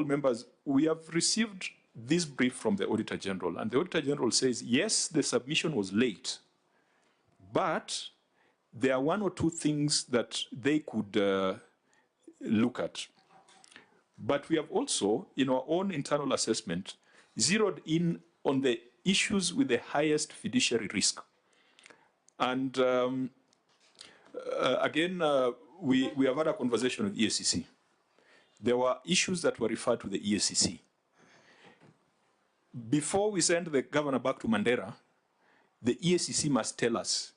honorable members, we have received this brief from the Auditor General, and the Auditor General says, yes, the submission was late, but there are one or two things that they could look at. But we have also, in our own internal assessment, zeroed in on the issues with the highest fiduciary risk. And again, we have had a conversation with EACC. There were issues that were referred to the EACC. Before we send the governor back to Mandera, the EACC must tell us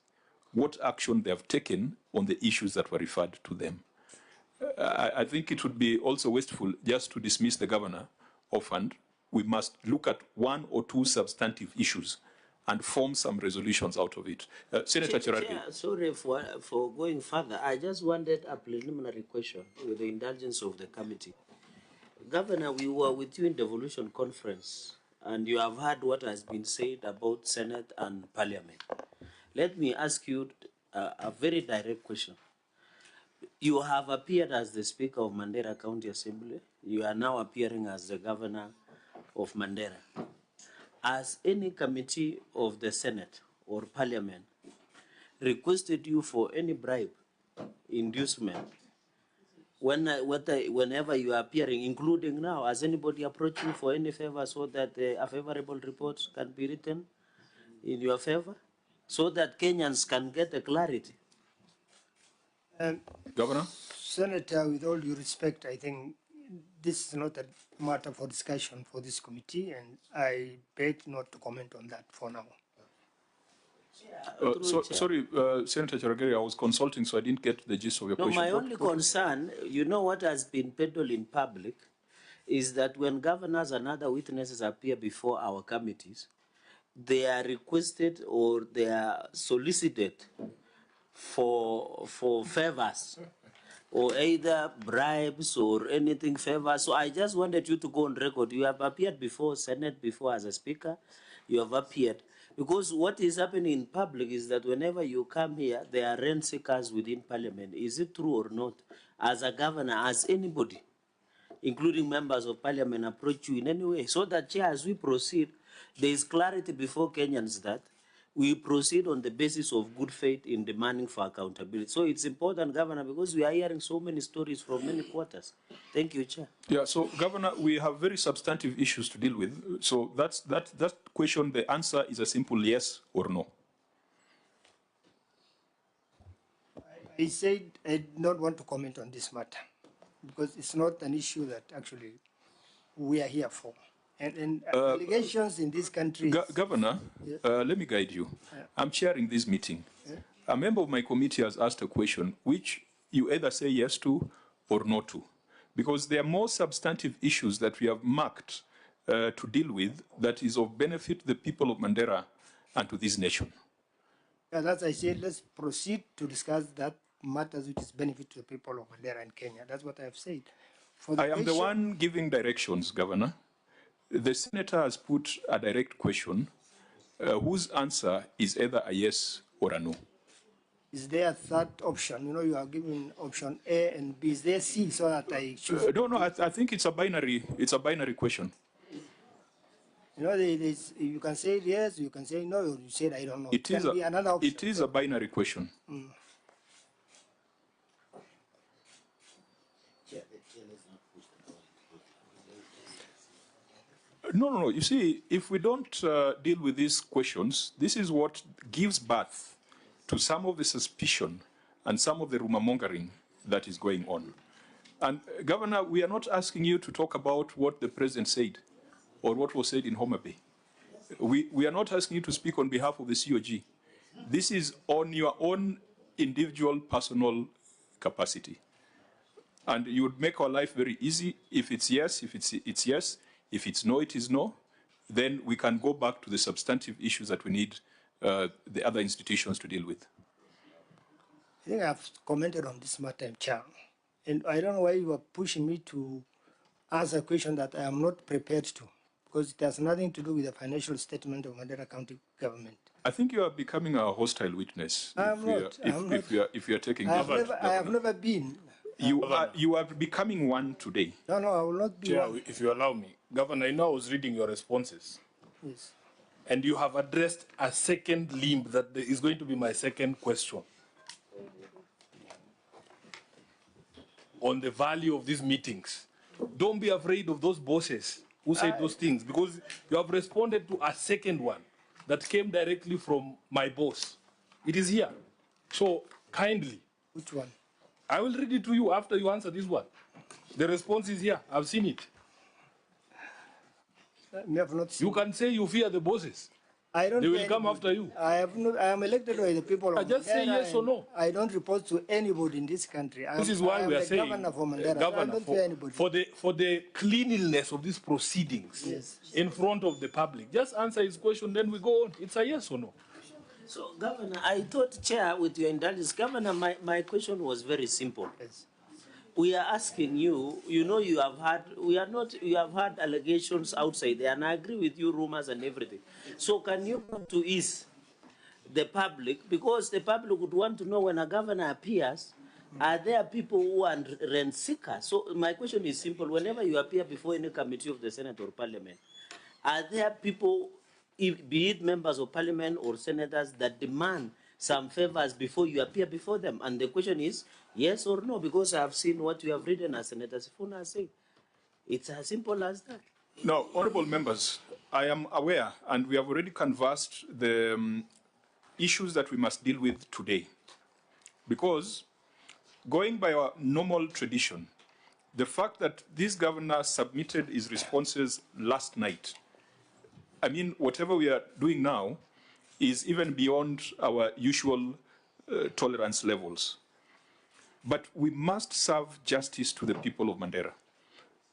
what action they have taken on the issues that were referred to them. I think it would be also wasteful just to dismiss the governor offhand. We must look at one or two substantive issues and form some resolutions out of it. Senator Cherargei. Sorry for going further. I just wanted a preliminary question with the indulgence of the committee. Governor, we were with you in devolution conference, and you have heard what has been said about Senate and Parliament. Let me ask you a very direct question. You have appeared as the Speaker of Mandera County Assembly. You are now appearing as the Governor of Mandera. Has any committee of the Senate or Parliament requested you for any bribe, inducement, whenever you are appearing, including now? Has anybody approached you for any favor so that a favorable report can be written in your favor, so that Kenyans can get a clarity? Governor? Senator, with all due respect, I think this is not a matter for discussion for this committee, and I beg not to comment on that for now. Sorry, Senator Cherargei, I was consulting, so I didn't get the gist of your question. My only concern, you know what has been peddled in public, is that when governors and other witnesses appear before our committees, they are requested or they are solicited for favors, or either bribes or anything favors. So I just wanted you to go on record. You have appeared before Senate, before as a speaker. You have appeared. Because what is happening in public is that whenever you come here, there are rent seekers within Parliament. Is it true or not? As a governor, as anybody, including members of Parliament, approach you in any way? So that, Chair, as we proceed, there is clarity before Kenyans that we proceed on the basis of good faith in demanding for accountability. So it's important, Governor, because we are hearing so many stories from many quarters. Thank you, Chair. Yeah, so, Governor, we have very substantive issues to deal with. So that question, the answer is a simple yes or no. I said I don't want to comment on this matter because it's not an issue that actually we are here for. And allegations in this country... Governor, yes. Let me guide you. I'm chairing this meeting. A member of my committee has asked a question which you either say yes to or no to. Because there are more substantive issues that we have marked to deal with that is of benefit to the people of Mandera and to this nation. As I said, let's proceed to discuss that matters which is benefit to the people of Mandera and Kenya. That's what I have said. I am the one giving directions, Governor. The senator has put a direct question whose answer is either a yes or a no. Is there a third option? You know, you are giving option A and B. Is there C so that I choose? No, I think it's a binary question. You know, you can say yes, you can say no, or you said I don't know. It is another option. It is a binary question. No. You see, if we don't deal with these questions, this is what gives birth to some of the suspicion and some of the rumor mongering that is going on. And Governor, we are not asking you to talk about what the President said or what was said in Homa Bay. We are not asking you to speak on behalf of the COG. This is on your own individual personal capacity. And you would make our life very easy. If it's yes, it's yes. If it's no, it is no. Then we can go back to the substantive issues that we need the other institutions to deal with. I think I've commented on this matter, Chair. And I don't know why you are pushing me to answer a question that I am not prepared to, because it has nothing to do with the financial statement of Mandera County government. I think you are becoming a hostile witness. I'm not. If you are taking I have never been. You are becoming one today. No, I will not be Chair, one. if you allow me. Governor, I know I was reading your responses. Yes. And you have addressed a second limb that is going to be my second question. On the value of these meetings. Don't be afraid of those bosses who said those things, because you have responded to a second one that came directly from my boss. It is here. So kindly. Which one? I will read it to you after you answer this one. The response is here. I've seen it. I have not seen. You can say you fear the bosses. I don't. They will come after you. I have not. I am elected by the people. I just say yes or no. I don't report to anybody in this country. This is why we are saying, Governor for Mandera. Governor, I don't fear anybody. for the cleanliness of these proceedings in front of the public, just answer his question, then we go on. It's a yes or no. So, Governor, I thought, Chair, with your indulgence, Governor, my question was very simple. Yes. We are asking you, you have had allegations outside there, and I agree with you, rumors and everything. So can you come to ease the public, because the public would want to know when a governor appears, are there people who are rent seekers? So my question is simple. Whenever you appear before any committee of the Senate or Parliament, are there people, be it members of Parliament or senators, that demand some favors before you appear before them? And the question is yes or no, because I have seen what you have written as Senator Sifuna has said. It's as simple as that. Now, honorable members, I am aware, and we have already canvassed the issues that we must deal with today. Because going by our normal tradition, the fact that this governor submitted his responses last night, I mean, whatever we are doing now is even beyond our usual tolerance levels. But we must serve justice to the people of Mandera.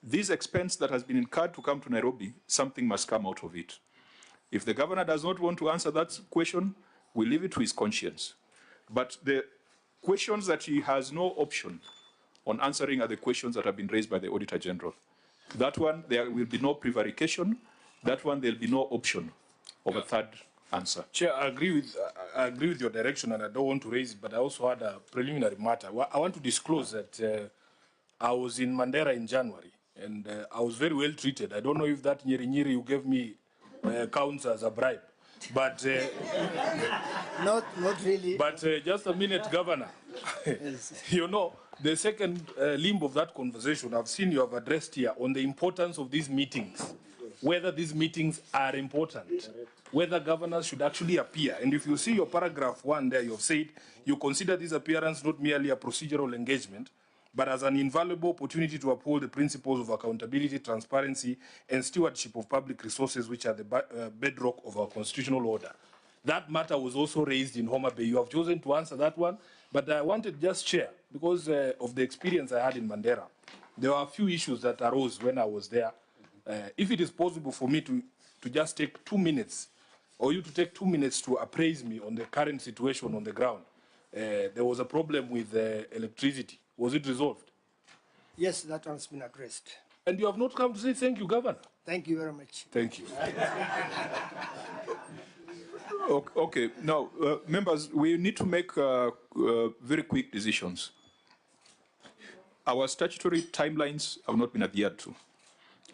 This expense that has been incurred to come to Nairobi, something must come out of it. If the governor does not want to answer that question, we leave it to his conscience. But the questions that he has no option on answering are the questions that have been raised by the Auditor General. That one, there will be no prevarication. That one, there will be no option of a third answer. Chair, I agree with your direction, and I don't want to raise it, but I also had a preliminary matter. I want to disclose that I was in Mandera in January, and I was very well treated. I don't know if that nyeri you gave me counts as a bribe, but not really. But just a minute, Governor. You know, the second limb of that conversation, I've seen you have addressed here on the importance of these meetings, whether these meetings are important, whether governors should actually appear. And if you see your paragraph 1 there, you've said you consider this appearance not merely a procedural engagement, but as an invaluable opportunity to uphold the principles of accountability, transparency, and stewardship of public resources, which are the bedrock of our constitutional order. That matter was also raised in Homa Bay. You have chosen to answer that one, but I wanted just share, because of the experience I had in Mandera. There were a few issues that arose when I was there. If it is possible for me to just take 2 minutes, or you to take 2 minutes to appraise me on the current situation on the ground. There was a problem with electricity. Was it resolved? Yes, that one's been addressed. And you have not come to say thank you, Governor? Thank you very much. Thank you. Okay, now, members, we need to make very quick decisions. Our statutory timelines have not been adhered to,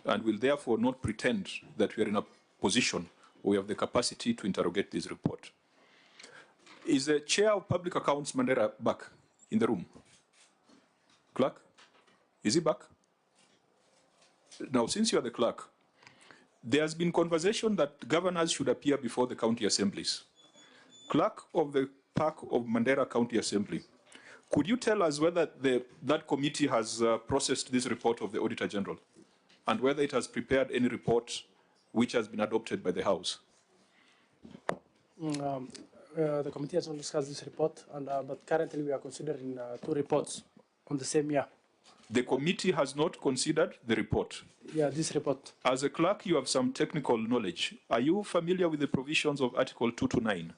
and will therefore not pretend that we are in a position where we have the capacity to interrogate this report. Is the Chair of Public Accounts, Mandera, back in the room? Clerk? Is he back? Now, since you are the clerk, there has been conversation that governors should appear before the county assemblies. Clerk of the Park of Mandera County Assembly, could you tell us whether that committee has processed this report of the Auditor General, and whether it has prepared any report which has been adopted by the House? The committee has not discussed this report, but currently we are considering 2 reports on the same year. The committee has not considered the report? Yeah, this report. As a clerk, you have some technical knowledge. Are you familiar with the provisions of Article 229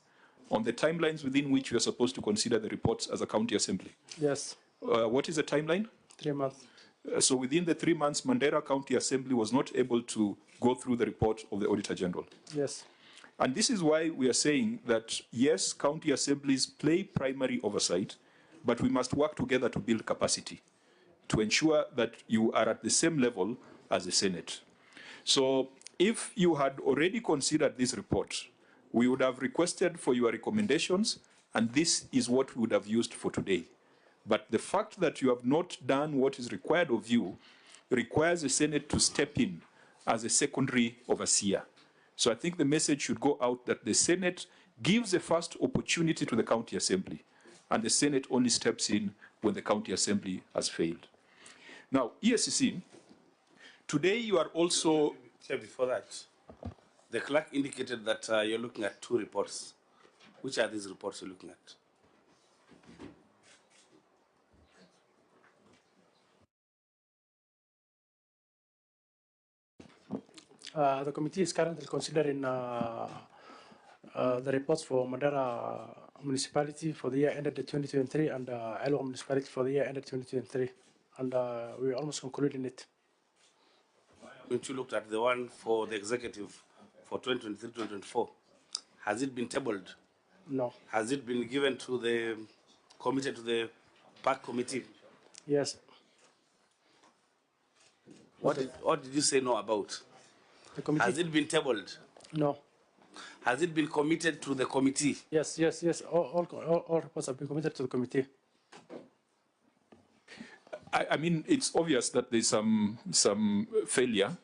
on the timelines within which you are supposed to consider the reports as a county assembly? Yes. What is the timeline? 3 months. So within the 3 months, Mandera County Assembly was not able to go through the report of the Auditor General. Yes. And this is why we are saying that, yes, county assemblies play primary oversight, but we must work together to build capacity. to ensure that you are at the same level as the Senate. So if you had already considered this report, we would have requested for your recommendations, and this is what we would have used for today. But the fact that you have not done what is required of you requires the Senate to step in as a secondary overseer. So I think the message should go out that the Senate gives a first opportunity to the County Assembly, and the Senate only steps in when the County Assembly has failed. Now, ESCC, today you are also... Before that, the clerk indicated that you're looking at 2 reports. Which are these reports you're looking at? The committee is currently considering the reports for Mandera municipality for the year ended 2023 and Elo municipality for the year ended 2023, and we're almost concluding it. Haven't you looked at the one for the executive for 2023-2024? Has it been tabled? No. Has it been given to the committee, to the park committee? Yes. What did you say no about? The committee. Has it been tabled? No. Has it been committed to the committee? Yes. All reports have been committed to the committee. I mean, it's obvious that there's some failure